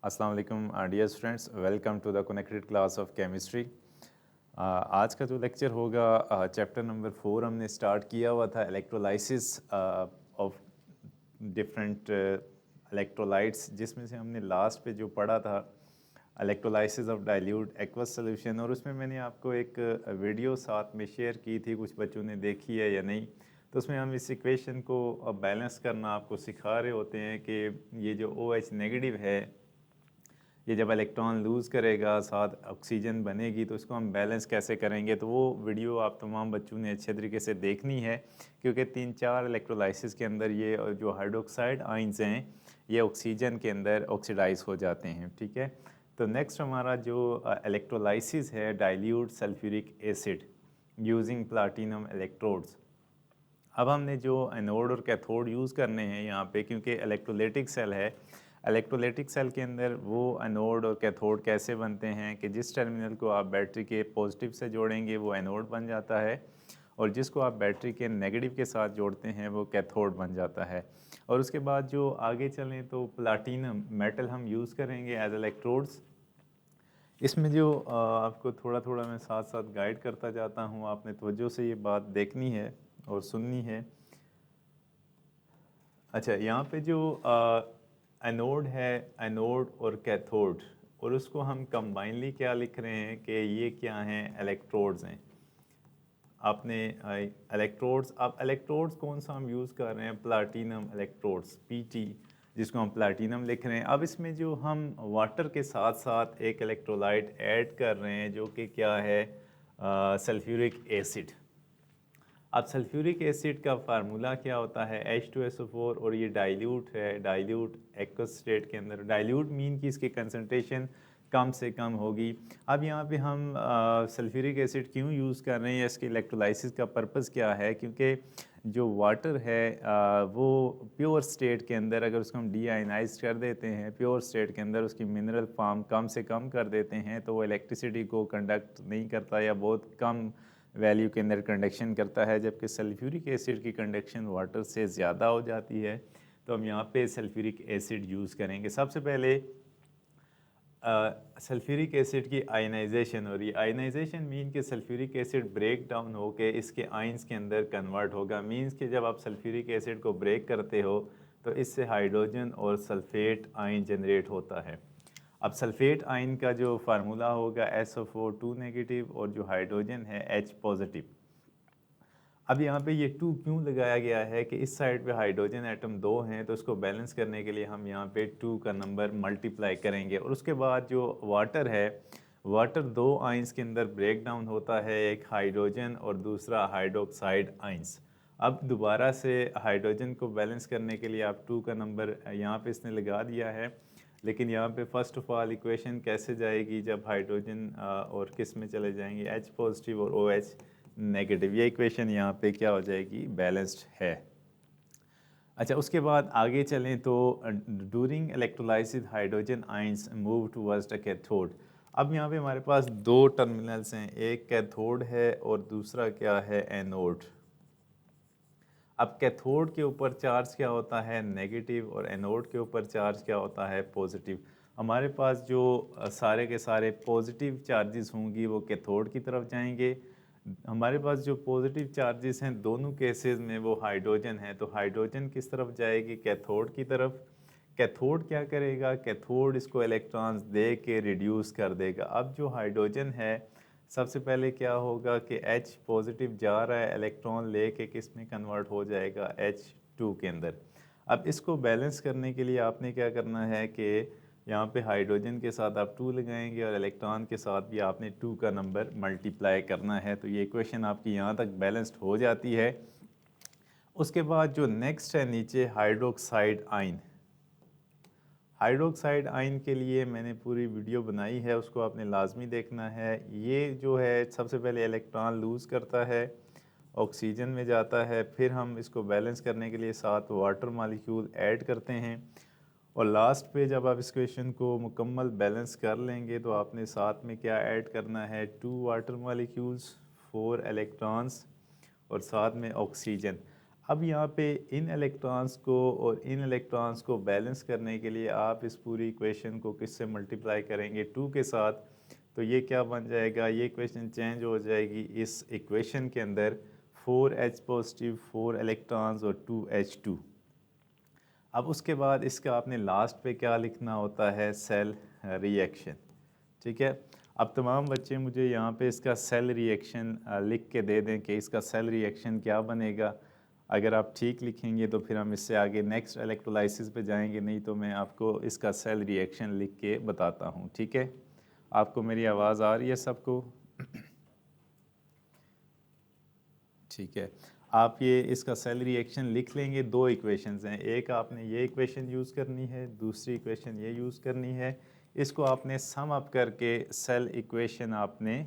अस्सलाम वालेकुम dear students, welcome to the connected class of chemistry. आज का जो लेक्चर होगा चैप्टर नंबर 4 हमने स्टार्ट किया हुआ था, इलेक्ट्रोलाइसिस ऑफ डिफरेंट इलेक्ट्रोलाइट्स, जिसमें से हमने लास्ट पे जो पढ़ा था electrolysis of dilute aqueous solution. और उसमें मैंने आपको एक वीडियो साथ में शेयर की थी, कुछ बच्चों ने देखी है या नहीं। तो उसमें हम इस इक्वेशन को बैलेंस करना आपको सिखा रहे होते हैं कि ये जो OH नेगेटिव है, ये जब इलेक्ट्रॉन लूज़ करेगा साथ ऑक्सीजन बनेगी, तो इसको हम बैलेंस कैसे करेंगे। तो वो वीडियो आप तमाम बच्चों ने अच्छे तरीके से देखनी है, क्योंकि 3-4 इलेक्ट्रोलाइसिस के अंदर ये जो हाइड्रोक्साइड आइंस हैं ये ऑक्सीजन के अंदर ऑक्सीडाइज हो जाते हैं। ठीक है, तो नेक्स्ट हमारा जो इलेक्ट्रोलाइसिस है dilute sulphuric acid using platinum electrodes. अब हमने जो एनोड और कैथोड यूज़ करने हैं यहाँ पे, क्योंकि इलेक्ट्रोलाइटिक सेल है, इलेक्ट्रोलाइटिक सेल के अंदर वो एनोड और कैथोड कैसे बनते हैं कि जिस टर्मिनल को आप बैटरी के पॉजिटिव से जोड़ेंगे वो एनोड बन जाता है, और जिसको आप बैटरी के नेगेटिव के साथ जोड़ते हैं वो कैथोड बन जाता है। और उसके बाद जो आगे चलें तो प्लाटिनम मेटल हम यूज़ करेंगे एज इलेक्ट्रोड्स। इसमें जो आपको थोड़ा थोड़ा मैं साथ साथ गाइड करता जाता हूँ, आपने तवज्जो से ये बात देखनी है और सुननी है। अच्छा, यहाँ पे जो एनोड है, एनोड और कैथोड, और उसको हम कंबाइनली क्या लिख रहे हैं कि ये क्या हैं, इलेक्ट्रोड्स हैं। आपने इलेक्ट्रोड्स, अब इलेक्ट्रोड्स कौन सा हम यूज़ कर रहे हैं, प्लाटिनम इलेक्ट्रोड्स, पीटी, जिसको हम प्लाटिनम लिख रहे हैं। अब इसमें जो हम वाटर के साथ साथ एक इलेक्ट्रोलाइट ऐड कर रहे हैं जो कि क्या है, सल्फ्यूरिक एसिड। अब सल्फ्यूरिक एसिड का फार्मूला क्या होता है, H2SO4, और ये डाइल्यूट है, डाइल्यूट एक्वस स्टेट के अंदर। डाइल्यूट मीन कि इसकी कंसनट्रेशन कम से कम होगी। अब यहाँ पे हम सल्फ्यूरिक एसिड क्यों यूज़ कर रहे हैं, इसके इलेक्ट्रोलाइसिस का पर्पस क्या है, क्योंकि जो वाटर है वो प्योर स्टेट के अंदर अगर उसको हम डीआयनाइज कर देते हैं, प्योर स्टेट के अंदर उसकी मिनरल फॉर्म कम से कम कर देते हैं, तो वो इलेक्ट्रिसिटी को कंडक्ट नहीं करता या बहुत कम वैल्यू के अंदर कंडक्शन करता है। जबकि सल्फ्यूरिक एसिड की कंडक्शन वाटर से ज़्यादा हो जाती है। तो हम यहाँ पे सल्फ्यूरिक एसिड यूज़ करेंगे। सबसे पहले सल्फ्यूरिक एसिड की आयनाइजेशन हो रही है। आयनाइजेशन मीन कि सल्फ्यूरिक एसिड ब्रेक डाउन होकर इसके आइंस के अंदर कन्वर्ट होगा। मीन्स कि जब आप सल्फ्यूरिक एसिड को ब्रेक करते हो तो इससे हाइड्रोजन और सल्फेट आयन जनरेट होता है। अब सल्फेट आयन का जो फार्मूला होगा SO4 2 नेगेटिव, और जो हाइड्रोजन है H पॉजिटिव। अब यहाँ पे ये 2 क्यों लगाया गया है कि इस साइड पे हाइड्रोजन एटम 2 हैं, तो उसको बैलेंस करने के लिए हम यहाँ पे 2 का नंबर मल्टीप्लाई करेंगे। और उसके बाद जो वाटर है, वाटर 2 आइंस के अंदर ब्रेक डाउन होता है, एक हाइड्रोजन और दूसरा हाइड्रोक्साइड आइंस। अब दोबारा से हाइड्रोजन को बैलेंस करने के लिए आप 2 का नंबर यहाँ पे इसने लगा दिया है। लेकिन यहाँ पे फर्स्ट ऑफ ऑल इक्वेशन कैसे जाएगी, जब हाइड्रोजन और किस में चले जाएंगे, H पॉजिटिव और OH नेगेटिव। ये इक्वेशन यहाँ पे क्या हो जाएगी, बैलेंस्ड है। अच्छा, उसके बाद आगे चलें तो during electrolysis hydrogen ions move towards the cathode. अब यहाँ पे हमारे पास 2 टर्मिनल्स हैं, एक कैथोड है और दूसरा क्या है, एनोड। अब कैथोड के ऊपर चार्ज क्या होता है, नेगेटिव, और एनोड के ऊपर चार्ज क्या होता है, पॉजिटिव। हमारे पास जो सारे के सारे पॉजिटिव चार्जेस होंगी वो कैथोड की तरफ जाएंगे। हमारे पास जो पॉजिटिव चार्जेस हैं दोनों केसेस में वो हाइड्रोजन है, तो हाइड्रोजन किस तरफ जाएगी, कैथोड की तरफ। कैथोड क्या करेगा, कैथोड इसको इलेक्ट्रॉन्स दे के रिड्यूस कर देगा। अब जो हाइड्रोजन है सबसे पहले क्या होगा कि H पॉजिटिव जा रहा है, इलेक्ट्रॉन लेके किस में कन्वर्ट हो जाएगा, H2 के अंदर। अब इसको बैलेंस करने के लिए आपने क्या करना है कि यहाँ पे हाइड्रोजन के साथ आप 2 लगाएंगे और इलेक्ट्रॉन के साथ भी आपने 2 का नंबर मल्टीप्लाई करना है। तो ये इक्वेशन आपकी यहाँ तक बैलेंस्ड हो जाती है। उसके बाद जो नेक्स्ट है नीचे, हाइड्रोक्साइड आयन। हाइड्रोक्साइड आयन के लिए मैंने पूरी वीडियो बनाई है, उसको आपने लाजमी देखना है। ये जो है सबसे पहले इलेक्ट्रॉन लूज़ करता है, ऑक्सीजन में जाता है, फिर हम इसको बैलेंस करने के लिए साथ वाटर मॉलिक्यूल ऐड करते हैं, और लास्ट पे जब आप इस क्वेश्चन को मुकम्मल बैलेंस कर लेंगे तो आपने साथ में क्या ऐड करना है, 2 वाटर मॉलिक्यूल्स, 4 इलेक्ट्रॉन्स, और साथ में ऑक्सीजन। अब यहाँ पे इन इलेक्ट्रॉन्स को और इन इलेक्ट्रॉन्स को बैलेंस करने के लिए आप इस पूरी इक्वेशन को किससे मल्टीप्लाई करेंगे, 2 के साथ, तो ये क्या बन जाएगा, ये इक्वेशन चेंज हो जाएगी इस इक्वेशन के अंदर 4H पॉजिटिव 4 इलेक्ट्रॉन्स और 2H2। अब उसके बाद इसका आपने लास्ट पे क्या लिखना होता है, सेल रिएक्शन। ठीक है, अब तमाम बच्चे मुझे यहाँ पे इसका सेल रिएक्शन लिख के दे दें कि इसका सेल रिएक्शन क्या बनेगा। अगर आप ठीक लिखेंगे तो फिर हम इससे आगे नेक्स्ट इलेक्ट्रोलाइसिस पे जाएंगे, नहीं तो मैं आपको इसका सेल रिएक्शन लिख के बताता हूँ। ठीक है, आपको मेरी आवाज़ आ रही है सबको? ठीक है, आप ये इसका सेल रिएक्शन लिख लेंगे। 2 इक्वेशंस हैं, एक आपने ये इक्वेशन यूज़ करनी है, दूसरी इक्वेशन ये यूज़ करनी है। इसको आपने सम अप करके सेल इक्वेशन आपने,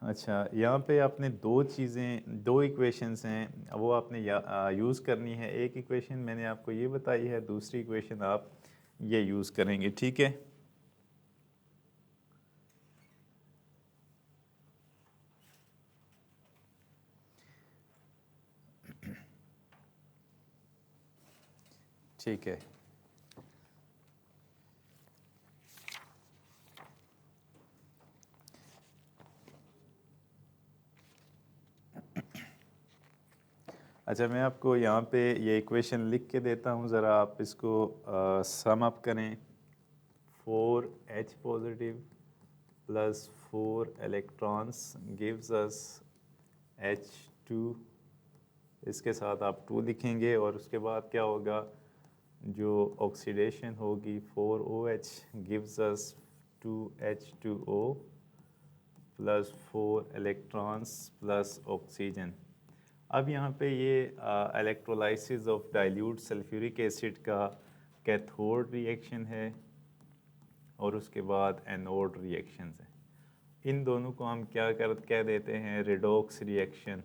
अच्छा यहाँ पे आपने 2 चीज़ें 2 इक्वेशंस हैं वो आपने यूज़ करनी है। एक इक्वेशन मैंने आपको ये बताई है, दूसरी इक्वेशन आप ये यूज़ करेंगे। ठीक है, ठीक है। अच्छा, मैं आपको यहाँ पे ये इक्वेशन लिख के देता हूँ, ज़रा आप इसको सम अप करें। 4H positive plus 4 electrons gives us H2। इसके साथ आप 2 लिखेंगे और उसके बाद क्या होगा, जो ऑक्सीडेशन होगी 4OH gives us 2H2O plus 4 electrons plus oxygen. अब यहाँ पे ये electrolysis of dilute sulphuric acid का कैथोड रिएक्शन है और उसके बाद एनोड रिएक्शंस है। इन दोनों को हम क्या कह देते हैं, रिडॉक्स रिएक्शन।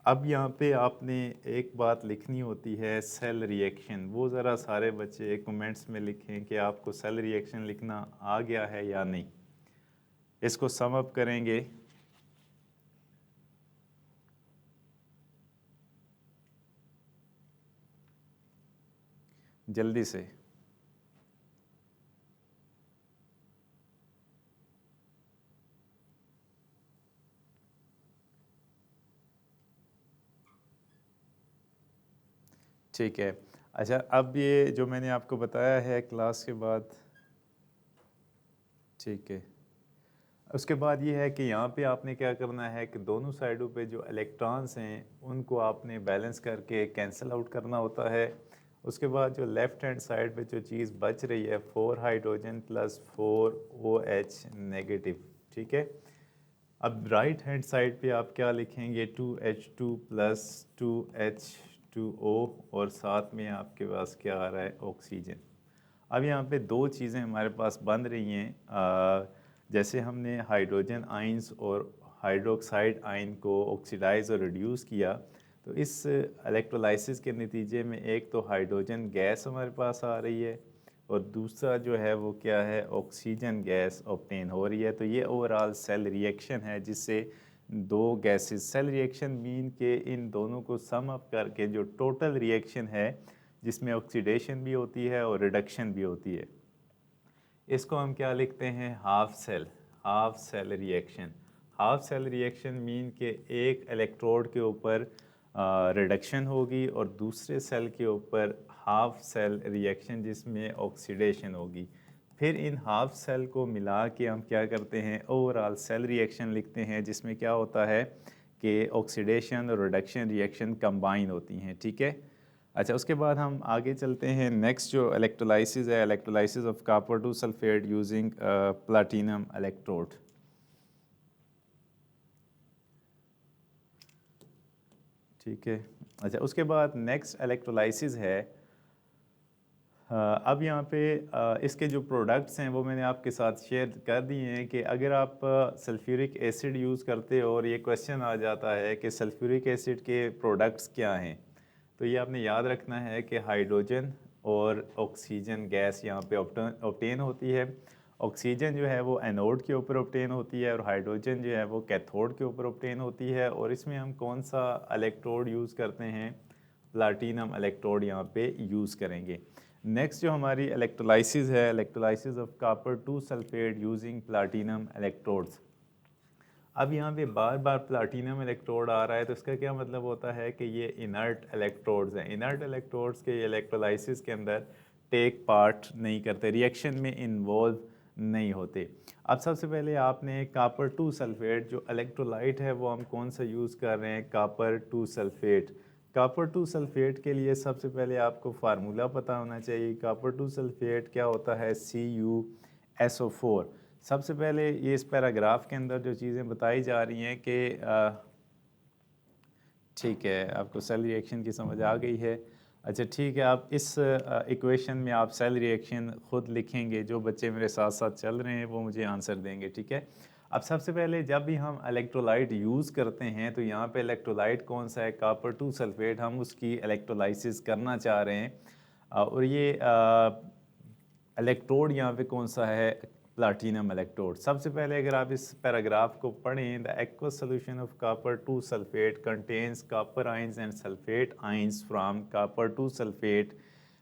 अब यहाँ पे आपने एक बात लिखनी होती है, सेल रिएक्शन। वो ज़रा सारे बच्चे कमेंट्स में लिखें कि आपको सेल रिएक्शन लिखना आ गया है या नहीं। इसको सम अप करेंगे। जल्दी से। ठीक है, अच्छा अब ये जो मैंने आपको बताया है क्लास के बाद, ठीक है, उसके बाद ये है कि यहाँ पे आपने क्या करना है कि दोनों साइडों पे जो इलेक्ट्रॉन्स हैं उनको आपने बैलेंस करके कैंसिल आउट करना होता है। उसके बाद जो लेफ़्ट हैंड साइड पे जो चीज़ बच रही है 4 हाइड्रोजन प्लस 4 OH नेगेटिव। ठीक है, अब राइट हैंड साइड पे आप क्या लिखेंगे, 2H2 प्लस 2H2O और साथ में आपके पास क्या आ रहा है, ऑक्सीजन। अब यहाँ पे 2 चीज़ें हमारे पास बन रही हैं। जैसे हमने हाइड्रोजन आइंस और हाइड्रोक्साइड आयन को ऑक्सीडाइज और रिड्यूस किया, तो इस इलेक्ट्रोलाइसिस के नतीजे में एक तो हाइड्रोजन गैस हमारे पास आ रही है और दूसरा जो है वो क्या है, ऑक्सीजन गैस ऑब्टेन हो रही है। तो ये ओवरऑल सेल रिएक्शन है जिससे 2 गैसेस, सेल रिएक्शन मीन के इन दोनों को सम अप करके जो टोटल रिएक्शन है जिसमें ऑक्सीडेशन भी होती है और रिडक्शन भी होती है, इसको हम क्या लिखते हैं, half cell reaction. Half cell reaction mean के एक इलेक्ट्रोड के ऊपर रिडक्शन होगी और दूसरे सेल के ऊपर हाफ सेल रिएक्शन जिसमें ऑक्सीडेशन होगी। फिर इन हाफ सेल को मिला के हम क्या करते हैं, ओवरऑल सेल रिएक्शन लिखते हैं जिसमें क्या होता है कि ऑक्सीडेशन और रिडक्शन रिएक्शन कंबाइन होती हैं। ठीक है, अच्छा उसके बाद हम आगे चलते हैं। नेक्स्ट जो इलेक्ट्रोलाइसिस है, electrolysis of copper two sulphate using platinum electrode. ठीक है, अच्छा उसके बाद नेक्स्ट इलेक्ट्रोलाइसिस है। अब यहाँ पे इसके जो प्रोडक्ट्स हैं वो मैंने आपके साथ शेयर कर दिए हैं कि अगर आप सल्फ्यूरिक एसिड यूज़ करते हो और ये क्वेश्चन आ जाता है कि सल्फ्यूरिक एसिड के प्रोडक्ट्स क्या हैं, तो ये आपने याद रखना है कि हाइड्रोजन और ऑक्सीजन गैस यहाँ पे ऑब्टेन होती है ऑक्सीजन जो है वो एनोड के ऊपर ऑब्टेन होती है और हाइड्रोजन जो है वो कैथोड के ऊपर ऑब्टेन होती है। और इसमें हम कौन सा इलेक्ट्रोड यूज़ करते हैं, प्लाटिनम इलेक्ट्रोड यहाँ पे यूज़ करेंगे। नेक्स्ट जो हमारी इलेक्ट्रोलाइसिस है, electrolysis of copper 2 sulphate using platinum electrodes. अब यहाँ पे बार बार प्लाटिनम इलेक्ट्रोड आ रहा है, तो इसका क्या मतलब होता है कि ये इनर्ट इलेक्ट्रोड्स हैं। इनर्ट इलेक्ट्रोड्स के इलेक्ट्रोलाइसिस के अंदर टेक पार्ट नहीं करते, रिएक्शन में इन्वॉल्व नहीं होते। अब सबसे पहले आपने कॉपर 2 सल्फेट जो इलेक्ट्रोलाइट है वो हम कौन सा यूज़ कर रहे हैं, कॉपर 2 सल्फेट। कॉपर 2 सल्फेट के लिए सबसे पहले आपको फार्मूला पता होना चाहिए। कॉपर 2 सल्फेट क्या होता है, CuSO4। सबसे पहले ये इस पैराग्राफ के अंदर जो चीज़ें बताई जा रही हैं कि ठीक है, आपको सेल रिएक्शन की समझ आ गई है। अच्छा ठीक है, आप इस इक्वेशन में आप सेल रिएक्शन ख़ुद लिखेंगे, जो बच्चे मेरे साथ साथ चल रहे हैं वो मुझे आंसर देंगे, ठीक है। अब सबसे पहले जब भी हम इलेक्ट्रोलाइट यूज़ करते हैं तो यहाँ पे इलेक्ट्रोलाइट कौन सा है, कॉपर 2 सल्फेट, हम उसकी इलेक्ट्रोलाइसिस करना चाह रहे हैं। और ये इलेक्ट्रोड यहाँ पे कौन सा है, प्लाटिनम इलेक्ट्रोड। सबसे पहले अगर आप इस पैराग्राफ को पढ़ें, the aqueous solution of copper 2 sulphate contains copper ions and sulphate ions from copper 2 sulphate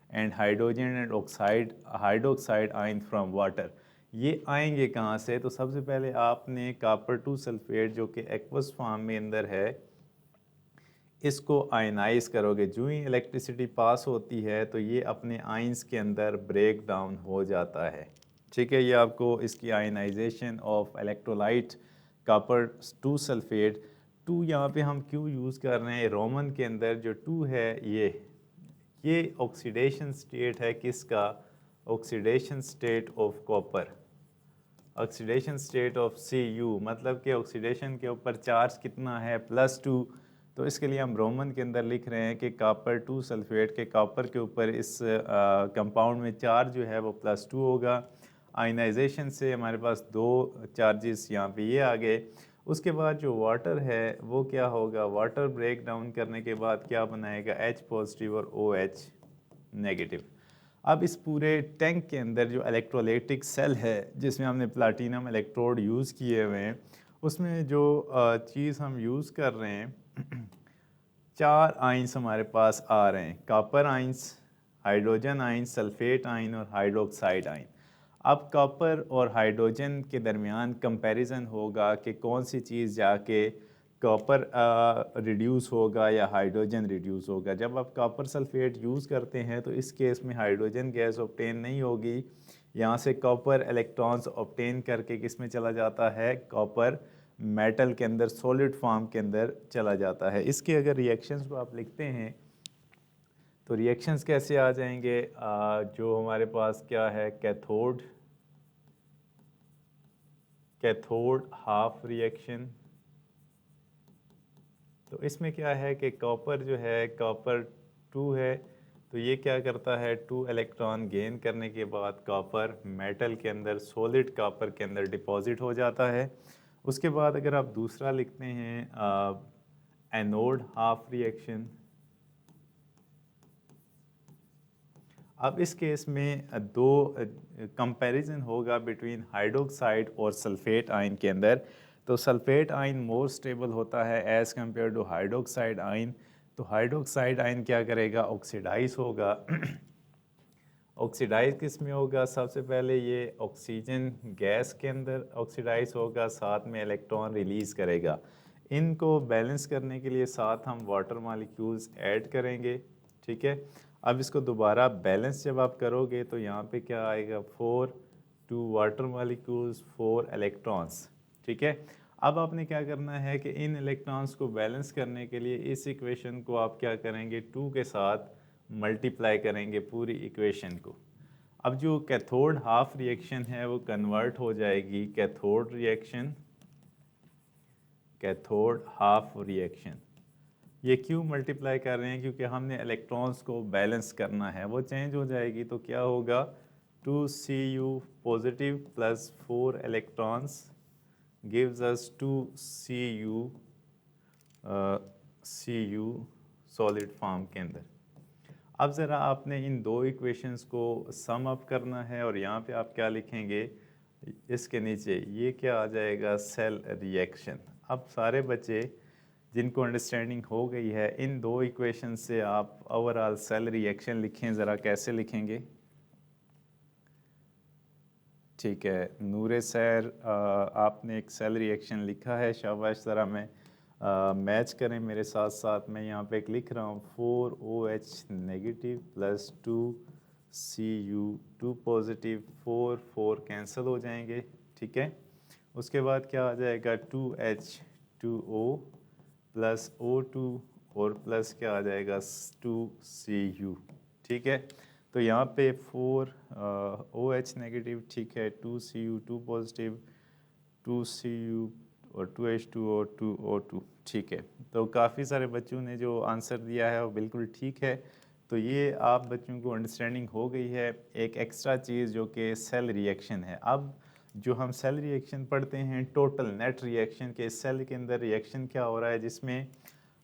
and hydrogen and oxide hydroxide आइन फ्रॉम वाटर। ये आएंगे कहाँ से, तो सबसे पहले आपने कॉपर 2 सल्फेट जो कि एक्वस फॉर्म में अंदर है, इसको आयनाइज करोगे। जो ही इलेक्ट्रिसिटी पास होती है तो ये अपने आइंस के अंदर ब्रेक डाउन हो जाता है, ठीक है। ये आपको इसकी ionization of electrolyte copper 2 sulphate. 2 यहाँ पे हम क्यों यूज़ कर रहे हैं, रोमन के अंदर जो 2 है ये ऑक्सीडेशन स्टेट है किसका, oxidation state of copper, oxidation state of Cu, मतलब कि ऑक्सीडेशन के ऊपर चार्ज कितना है, +2। तो इसके लिए हम रोमन के अंदर लिख रहे हैं कि कॉपर 2 सल्फेट के कॉपर के ऊपर इस कंपाउंड में चार्ज जो है वो +2 होगा। आयनाइजेशन से हमारे पास 2 चार्जेस यहाँ पे ये आ गए। उसके बाद जो वाटर है वो क्या होगा, वाटर ब्रेक डाउन करने के बाद क्या बनाएगा, H पॉजिटिव और OH नेगेटिव। अब इस पूरे टैंक के अंदर जो इलेक्ट्रोलाइटिक सेल है जिसमें हमने प्लाटिनम इलेक्ट्रोड यूज़ किए हुए हैं, उसमें जो चीज़ हम यूज़ कर रहे हैं 4 आइंस हमारे पास आ रहे हैं, copper ions, hydrogen ions, sulphate आइन और हाइड्रोक्साइड आइन। अब कॉपर और हाइड्रोजन के दरमियान कंपैरिजन होगा कि कौन सी चीज़ जाके कॉपर रिड्यूस होगा या हाइड्रोजन रिड्यूस होगा। जब आप कॉपर सल्फेट यूज़ करते हैं तो इस केस में हाइड्रोजन गैस ऑब्टेन नहीं होगी, यहाँ से कॉपर इलेक्ट्रॉन्स ऑब्टेन करके किस में चला जाता है, कॉपर मेटल के अंदर, सॉलिड फॉर्म के अंदर चला जाता है। इसके अगर रिएक्शंस को आप लिखते हैं तो रिएक्शंस कैसे आ जाएंगे, जो हमारे पास क्या है, कैथोड हाफ रिएक्शन। तो इसमें क्या है कि कॉपर जो है, कॉपर 2 है, तो ये क्या करता है, 2 इलेक्ट्रॉन गेन करने के बाद कॉपर मेटल के अंदर, सॉलिड कॉपर के अंदर डिपॉजिट हो जाता है। उसके बाद अगर आप दूसरा लिखते हैं एनोड हाफ रिएक्शन। अब इस केस में दो कंपैरिजन होगा बिटवीन हाइड्रोक्साइड और सल्फेट आयन के अंदर। तो सल्फेट आयन मोर स्टेबल होता है as compared to hydroxide ion. तो हाइड्रोक्साइड आयन क्या करेगा, ऑक्सीडाइज होगा। ऑक्सीडाइज किस में होगा, सबसे पहले ये ऑक्सीजन गैस के अंदर ऑक्सीडाइज होगा, साथ में इलेक्ट्रॉन रिलीज़ करेगा। इनको बैलेंस करने के लिए साथ हम वाटर मॉलिक्यूल्स ऐड करेंगे, ठीक है। अब इसको दोबारा बैलेंस जब आप करोगे तो यहाँ पे क्या आएगा, 4 2 वाटर मॉलिक्यूल्स 4 इलेक्ट्रॉन्स, ठीक है। अब आपने क्या करना है कि इन इलेक्ट्रॉन्स को बैलेंस करने के लिए इस इक्वेशन को आप क्या करेंगे, 2 के साथ मल्टीप्लाई करेंगे पूरी इक्वेशन को। अब जो कैथोड हाफ रिएक्शन है वो कन्वर्ट हो जाएगी कैथोड हाफ रिएक्शन। ये क्यों मल्टीप्लाई कर रहे हैं, क्योंकि हमने इलेक्ट्रॉन्स को बैलेंस करना है, वो चेंज हो जाएगी। तो क्या होगा, 2Cu positive plus 4 electrons gives us 2Cu solid form के अंदर। अब ज़रा आपने इन दो इक्वेशंस को सम अप करना है और यहाँ पे आप क्या लिखेंगे, इसके नीचे ये क्या आ जाएगा, सेल रिएक्शन। अब सारे बच्चे जिनको अंडरस्टैंडिंग हो गई है, इन दो इक्वेशन से आप ओवरऑल सेल रिएक्शन लिखें, ज़रा कैसे लिखेंगे। ठीक है नूरे सैर, आपने एक सेल रिएक्शन लिखा है, शाबाश। ज़रा मैं मैच करें मेरे साथ साथ। मैं यहाँ पे एक लिख रहा हूँ 4OH negative plus 2Cu 2 positive, 4 cancel हो जाएंगे। ठीक है, उसके बाद क्या आ जाएगा 2H2O प्लस O2 और प्लस क्या आ जाएगा 2Cu। ठीक है, तो यहाँ पे 4OH नेगेटिव, ठीक है, 2Cu 2 पॉजिटिव, 2Cu और 2H2O 2O2। ठीक है, तो काफ़ी सारे बच्चों ने जो आंसर दिया है वो बिल्कुल ठीक है। तो ये आप बच्चों को अंडरस्टैंडिंग हो गई है। एक एक्स्ट्रा चीज़ जो कि सेल रिएक्शन है। अब जो हम सेल रिएक्शन पढ़ते हैं, टोटल नेट रिएक्शन के सेल के अंदर रिएक्शन क्या हो रहा है, जिसमें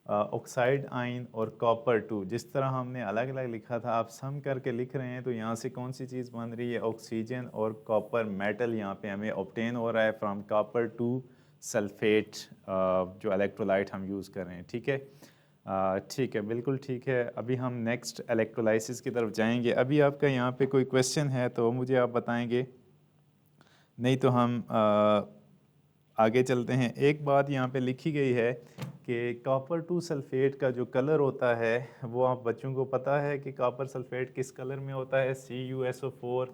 ऑक्साइड आयन और कॉपर 2 जिस तरह हमने अलग अलग लिखा था, आप सम करके लिख रहे हैं। तो यहाँ से कौन सी चीज़ बन रही है, ऑक्सीजन और कॉपर मेटल यहाँ पे हमें ऑब्टेन हो रहा है फ्रॉम कॉपर 2 सल्फेट, जो इलेक्ट्रोलाइट हम यूज़ कर रहे हैं। ठीक है, ठीक है, बिल्कुल ठीक है। अभी हम नेक्स्ट इलेक्ट्रोलाइसिस की तरफ जाएंगे। अभी आपका यहाँ पे कोई क्वेश्चन है तो मुझे आप बताएंगे, नहीं तो हम आगे चलते हैं। एक बात यहाँ पे लिखी गई है कि कॉपर 2 सल्फेट का जो कलर होता है, वो आप बच्चों को पता है कि कॉपर सल्फेट किस कलर में होता है, CuSO4।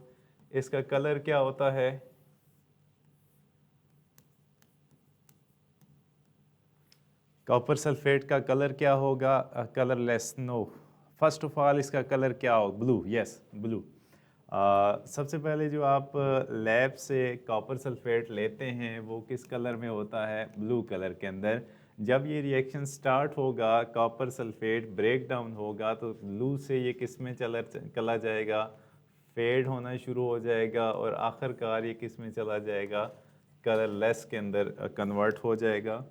इसका कलर क्या होता है, कॉपर सल्फेट का कलर क्या होगा, colourless, no. First of all इसका कलर क्या हो, ब्लू, यस ब्लू। सबसे पहले जो आप लैब से कॉपर सल्फेट लेते हैं वो किस कलर में होता है, ब्लू कलर के अंदर। जब ये रिएक्शन स्टार्ट होगा, कॉपर सल्फेट ब्रेक डाउन होगा, तो ब्लू से ये किस में चला जाएगा, फेड होना शुरू हो जाएगा, और आखिरकार ये किस में चला जाएगा, कलरलेस के अंदर कन्वर्ट हो जाएगा।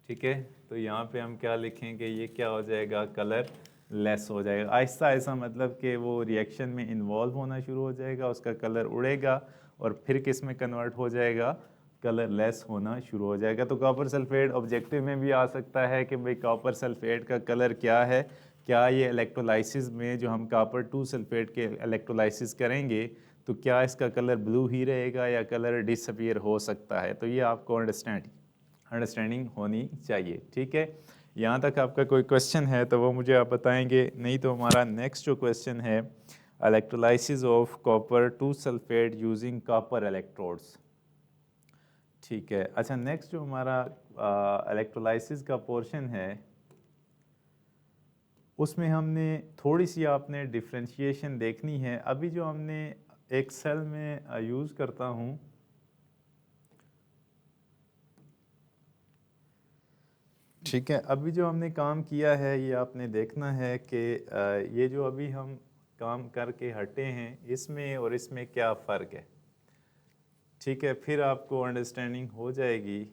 ठीक है, तो यहाँ पे हम क्या लिखेंगे, ये क्या हो जाएगा, कलर लेस हो जाएगा। आहिस्ता आहिस्ता मतलब कि वो रिएक्शन में इन्वॉल्व होना शुरू हो जाएगा, उसका कलर उड़ेगा और फिर किस में कन्वर्ट हो जाएगा, कलर लेस होना शुरू हो जाएगा। तो कॉपर सल्फेट ऑब्जेक्टिव में भी आ सकता है कि भाई कॉपर सल्फेट का कलर क्या है, क्या ये इलेक्ट्रोलाइसिस में जो हम कॉपर 2 सल्फेट के इलेक्ट्रोलाइसिस करेंगे तो क्या इसका कलर ब्लू ही रहेगा या कलर डिसअपीयर हो सकता है। तो ये आपको अंडरस्टैंडिंग होनी चाहिए। ठीक है, यहाँ तक आपका कोई क्वेश्चन है तो वो मुझे आप बताएंगे, नहीं तो हमारा नेक्स्ट जो क्वेश्चन है, electrolysis of copper 2 sulphate using copper electrodes. ठीक है, अच्छा नेक्स्ट जो हमारा इलेक्ट्रोलाइसिस का पोर्शन है, उसमें हमने थोड़ी सी आपने डिफ्रेंशिएशन देखनी है। अभी जो हमने एक सेल में यूज़ करता हूँ, ठीक है, अभी जो हमने काम किया है ये आपने देखना है कि ये जो अभी हम काम करके हटे हैं, इसमें और इसमें क्या फ़र्क है। ठीक है, फिर आपको अंडरस्टैंडिंग हो जाएगी।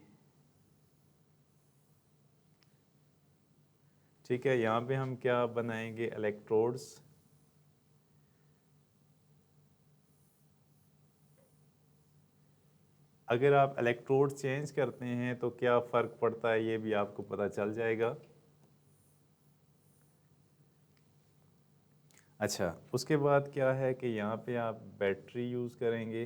ठीक है, यहाँ पे हम क्या बनाएंगे, इलेक्ट्रोड्स। अगर आप इलेक्ट्रोड चेंज करते हैं तो क्या फ़र्क पड़ता है, ये भी आपको पता चल जाएगा। अच्छा, उसके बाद क्या है कि यहाँ पे आप बैटरी यूज़ करेंगे।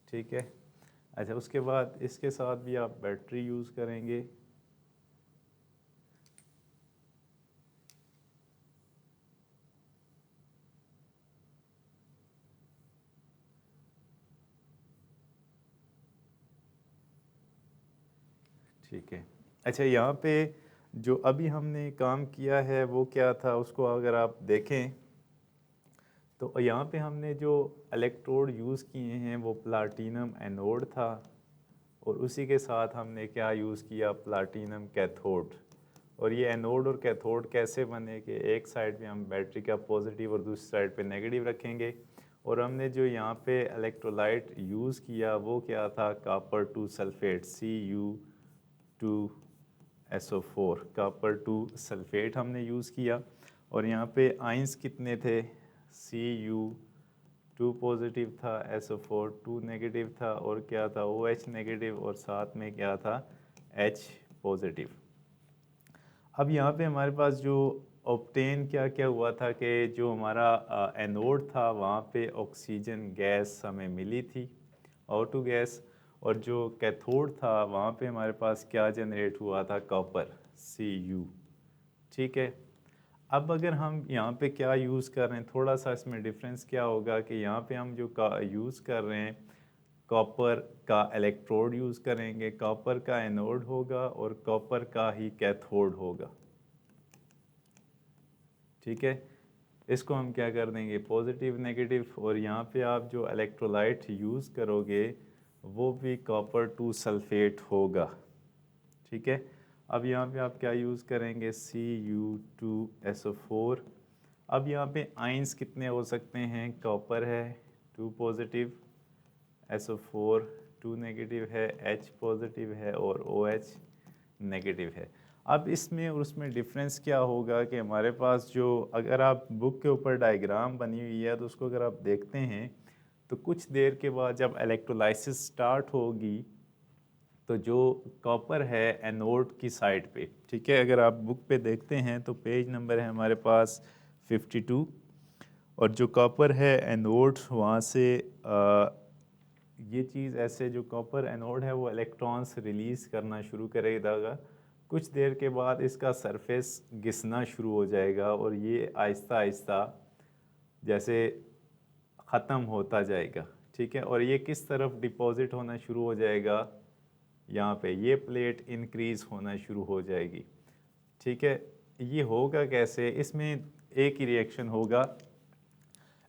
ठीक है, अच्छा उसके बाद इसके साथ भी आप बैटरी यूज़ करेंगे। ठीक है, अच्छा यहाँ पे जो अभी हमने काम किया है वो क्या था, उसको अगर आप देखें तो यहाँ पे हमने जो इलेक्ट्रोड यूज़ किए हैं वो प्लाटिनम एनोड था, और उसी के साथ हमने क्या यूज़ किया, प्लाटिनम कैथोड। और ये एनोड और कैथोड कैसे बने कि एक साइड पे हम बैटरी का पॉजिटिव और दूसरी साइड पे नेगेटिव रखेंगे। और हमने जो यहाँ पे इलेक्ट्रोलाइट यूज़ किया वो क्या था, copper 2 sulphate, Cu2 SO4, copper 2 sulphate हमने यूज़ किया। और यहाँ पे आइंस कितने थे, Cu2 पॉजिटिव था, SO4 2 नेगेटिव था, और क्या था, OH नेगेटिव, और साथ में क्या था, H पॉजिटिव। अब यहाँ पे हमारे पास जो ऑब्टेन क्या क्या हुआ था कि जो हमारा एनोड था वहाँ पे ऑक्सीजन गैस हमें मिली थी, O2 गैस, और जो कैथोड था वहाँ पे हमारे पास क्या जनरेट हुआ था, कॉपर Cu। ठीक है। अब अगर हम यहाँ पे क्या यूज़ कर रहे हैं, थोड़ा सा इसमें डिफरेंस क्या होगा कि यहाँ पे हम जो यूज़ कर रहे हैं, कॉपर का इलेक्ट्रोड यूज़ करेंगे, कॉपर का एनोड होगा और कॉपर का ही कैथोड होगा। ठीक है। इसको हम क्या कर देंगे, पॉजिटिव नेगेटिव, और यहाँ पे आप जो इलेक्ट्रोलाइट यूज़ करोगे वो भी कॉपर 2 सल्फेट होगा। ठीक है। अब यहाँ पे आप क्या यूज़ करेंगे, Cu2SO4। अब यहाँ पे आइंस कितने हो सकते हैं, कॉपर है 2 पॉजिटिव, SO4 2 नेगेटिव है, H पॉजिटिव है, और OH नेगेटिव है। अब इसमें और उसमें डिफरेंस क्या होगा कि हमारे पास जो, अगर आप बुक के ऊपर डायग्राम बनी हुई है तो उसको अगर आप देखते हैं तो कुछ देर के बाद जब इलेक्ट्रोलाइसिस स्टार्ट होगी तो जो कॉपर है एनोड की साइड पे, ठीक है, अगर आप बुक पे देखते हैं तो पेज नंबर है हमारे पास 52, और जो कॉपर है एनोड वहाँ से ये चीज़ ऐसे, जो कॉपर एनोड है वो इलेक्ट्रॉन्स रिलीज़ करना शुरू करेगा। कुछ देर के बाद इसका सरफेस घिसना शुरू हो जाएगा और ये आहिस्ता आहिस्ता जैसे ख़त्म होता जाएगा। ठीक है। और ये किस तरफ डिपॉजिट होना शुरू हो जाएगा, यहाँ पे ये प्लेट इंक्रीज़ होना शुरू हो जाएगी। ठीक है। ये होगा कैसे, इसमें एक ही रिएक्शन होगा,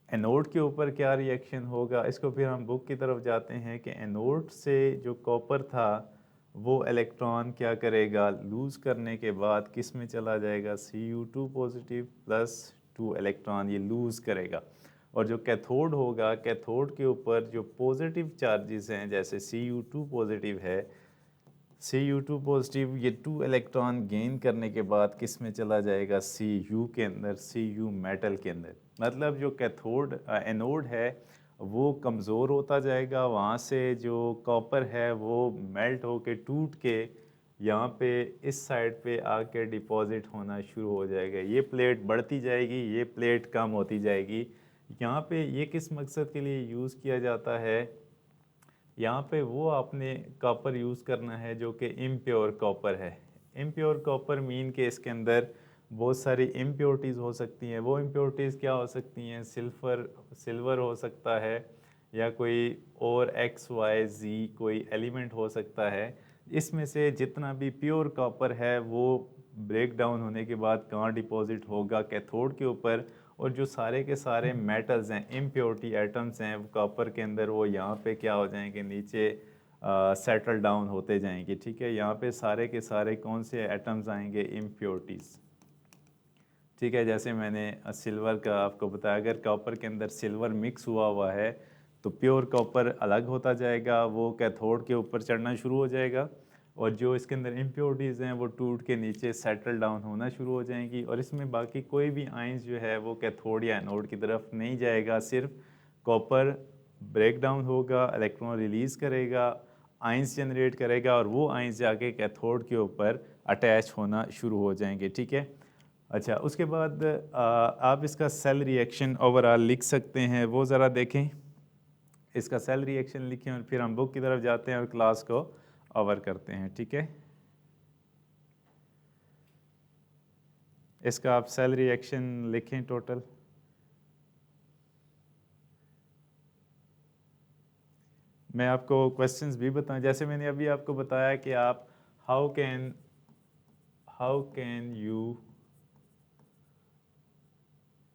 एनोड के ऊपर क्या रिएक्शन होगा, इसको फिर हम बुक की तरफ जाते हैं कि एनोड से जो कॉपर था वो इलेक्ट्रॉन क्या करेगा, लूज़ करने के बाद किस में चला जाएगा, Cu2 पॉजिटिव प्लस 2 इलेक्ट्रॉन ये लूज़ करेगा। और जो कैथोड होगा, कैथोड के ऊपर जो पॉजिटिव चार्जेस हैं, जैसे Cu2 पॉजिटिव है, Cu2 पॉजिटिव ये 2 इलेक्ट्रॉन गेन करने के बाद किस में चला जाएगा, Cu के अंदर, Cu मेटल के अंदर। मतलब जो कैथोड एनोड है वो कमज़ोर होता जाएगा, वहाँ से जो कॉपर है वो मेल्ट होके टूट के यहाँ पे इस साइड पे आके डिपॉजिट होना शुरू हो जाएगा। ये प्लेट बढ़ती जाएगी, ये प्लेट कम होती जाएगी। यहाँ पे ये किस मकसद के लिए यूज़ किया जाता है, यहाँ पे वो आपने कॉपर यूज़ करना है जो कि इम्प्योर कॉपर है। इम्प्योर कॉपर मीन के इसके अंदर बहुत सारी इम्प्योरिटीज़ हो सकती हैं। वो इम्प्योरिटीज़ क्या हो सकती हैं, सिल्वर हो सकता है, या कोई और XYZ कोई एलिमेंट हो सकता है। इसमें से जितना भी प्योर कॉपर है वो ब्रेक डाउन होने के बाद कहाँ डिपॉजिट होगा, कैथोड के ऊपर। और जो सारे के सारे मेटल्स हैं, इम्प्योरिटी एटम्स हैं कॉपर के अंदर, वो यहाँ पे क्या हो जाएंगे, नीचे सेटल डाउन होते जाएंगे। ठीक है। यहाँ पे सारे के सारे कौन से एटम्स आएंगे, इम्प्योरिटीज़। ठीक है। जैसे मैंने सिल्वर का आपको बताया, अगर कॉपर के अंदर सिल्वर मिक्स हुआ हुआ है तो प्योर कॉपर अलग होता जाएगा, वो कैथोड के ऊपर चढ़ना शुरू हो जाएगा, और जो इसके अंदर इम्प्योरिटीज़ हैं वो टूट के नीचे सेटल डाउन होना शुरू हो जाएंगी। और इसमें बाकी कोई भी आइंस जो है वो कैथोड या एनोड की तरफ नहीं जाएगा, सिर्फ कॉपर ब्रेक डाउन होगा, इलेक्ट्रॉन रिलीज़ करेगा, आइंस जनरेट करेगा, और वो आइंस जाके कैथोड के ऊपर अटैच होना शुरू हो जाएंगे। ठीक है। अच्छा, उसके बाद आप इसका सेल रिएक्शन ओवरऑल लिख सकते हैं, वो ज़रा देखें। इसका सेल रिएक्शन लिखें और फिर हम बुक की तरफ जाते हैं और क्लास को ओवर करते हैं। ठीक है। इसका आप सेल रिएक्शन लिखें टोटल। मैं आपको क्वेश्चंस भी बताऊं, जैसे मैंने अभी आपको बताया कि आप how can you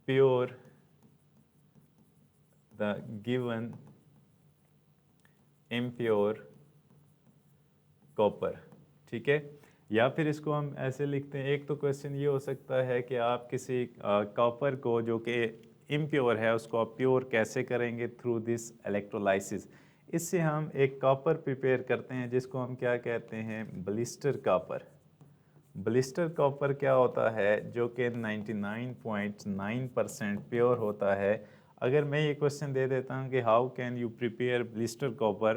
pure the given impure copper. ठीक है। या फिर इसको हम ऐसे लिखते हैं, एक तो क्वेश्चन ये हो सकता है कि आप किसी कॉपर को जो कि इम्प्योर है उसको आप प्योर कैसे करेंगे, थ्रू दिस इलेक्ट्रोलाइसिस। इससे हम एक कॉपर प्रिपेयर करते हैं जिसको हम क्या कहते हैं, ब्लिस्टर कॉपर। ब्लिस्टर कॉपर क्या होता है, जो कि 99.9% प्योर होता है। अगर मैं ये क्वेश्चन दे देता हूँ कि how can you prepare blister copper,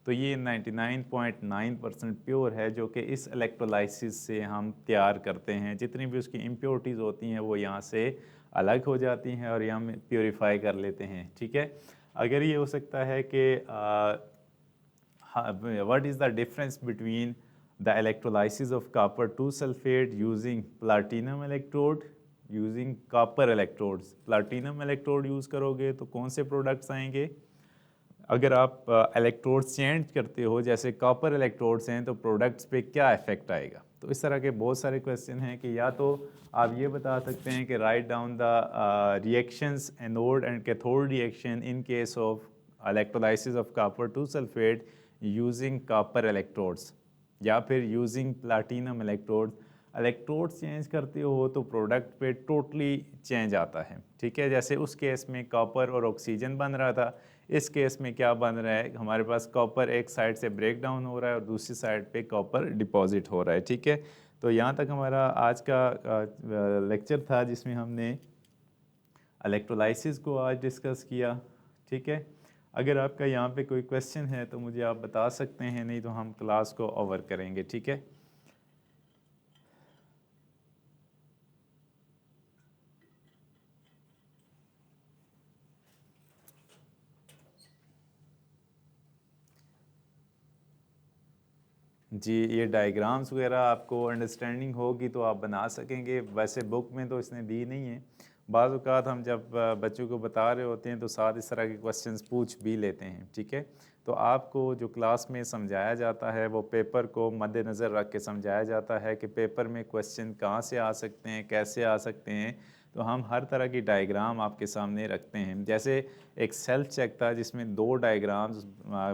तो ये 99.9% प्योर है, जो कि इस इलेक्ट्रोलाइसिस से हम तैयार करते हैं। जितनी भी उसकी इम्प्योरिटीज़ होती हैं वो यहाँ से अलग हो जाती हैं और यहाँ प्योरीफाई कर लेते हैं। ठीक है, अगर ये हो सकता है कि what is the difference between the electrolysis of copper 2 sulfate using platinum electrode using copper electrodes। platinum electrode use करोगे तो कौन से प्रोडक्ट्स आएंगे? अगर आप इलेक्ट्रोड्स चेंज करते हो जैसे कॉपर इलेक्ट्रोड्स हैं तो प्रोडक्ट्स पे क्या इफेक्ट आएगा? तो इस तरह के बहुत सारे क्वेश्चन हैं कि या तो आप ये बता सकते हैं कि write down the reactions anode and cathode reaction in case of electrolysis of copper 2 sulphate using copper electrodes, या फिर using platinum electrodes. Electrodes change करते हो तो प्रोडक्ट पे टोटली चेंज आता है। ठीक है, जैसे उस केस में कॉपर और ऑक्सीजन बन रहा था, इस केस में क्या बन रहा है, हमारे पास कॉपर एक साइड से ब्रेक डाउन हो रहा है और दूसरी साइड पे कॉपर डिपॉजिट हो रहा है। ठीक है, तो यहाँ तक हमारा आज का लेक्चर था जिसमें हमने इलेक्ट्रोलाइसिस को आज डिस्कस किया। ठीक है, अगर आपका यहाँ पे कोई क्वेश्चन है तो मुझे आप बता सकते हैं, नहीं तो हम क्लास को ओवर करेंगे। ठीक है, जी ये डायग्राम्स वगैरह आपको अंडरस्टैंडिंग होगी तो आप बना सकेंगे। वैसे बुक में तो इसने दी नहीं है। बाज़ औक़ात हम जब बच्चों को बता रहे होते हैं तो साथ इस तरह के क्वेश्चंस पूछ भी लेते हैं। ठीक है, तो आपको जो क्लास में समझाया जाता है वो पेपर को मद्देनज़र रख के समझाया जाता है कि पेपर में क्वेश्चन कहाँ से आ सकते हैं, कैसे आ सकते हैं। तो हम हर तरह की डायग्राम आपके सामने रखते हैं। जैसे एक सेल चेक था जिसमें 2 डायग्राम्स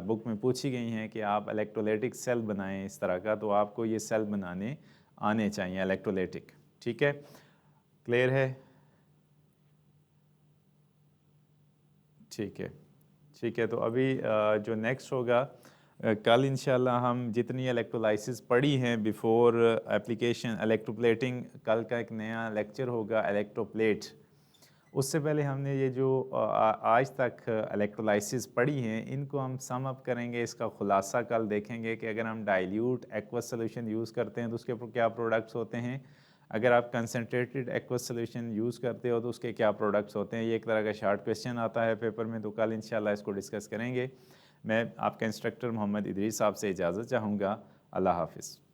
बुक में पूछी गई हैं कि आप इलेक्ट्रोलाइटिक सेल बनाएं इस तरह का, तो आपको ये सेल बनाने आने चाहिए इलेक्ट्रोलाइटिक। ठीक है, क्लियर है? ठीक है, ठीक है। तो अभी जो नेक्स्ट होगा कल इंशाल्लाह हम जितनी इलेक्ट्रोलाइसिस पढ़ी हैं बिफोर एप्लीकेशन इलेक्ट्रोप्लेटिंग, कल का एक नया लेक्चर होगा इलेक्ट्रोप्लेट। उससे पहले हमने ये जो आज तक इलेक्ट्रोलाइसिस पढ़ी हैं इनको हम सम अप करेंगे। इसका खुलासा कल देखेंगे कि अगर हम डाइल्यूट एक्वस सॉल्यूशन यूज़ करते हैं तो उसके क्या प्रोडक्ट्स होते हैं, अगर आप कंसनट्रेटेड एक्वस सॉल्यूशन यूज़ करते हो तो उसके क्या प्रोडक्ट्स होते हैं। ये एक तरह का शार्ट क्वेश्चन आता है पेपर में, तो कल इंशाल्लाह इसको डिस्कस करेंगे। मैं आपका इंस्ट्रक्टर मोहम्मद इदरीस साहब से इजाज़त चाहूँगा। अल्लाह हाफ़िज़।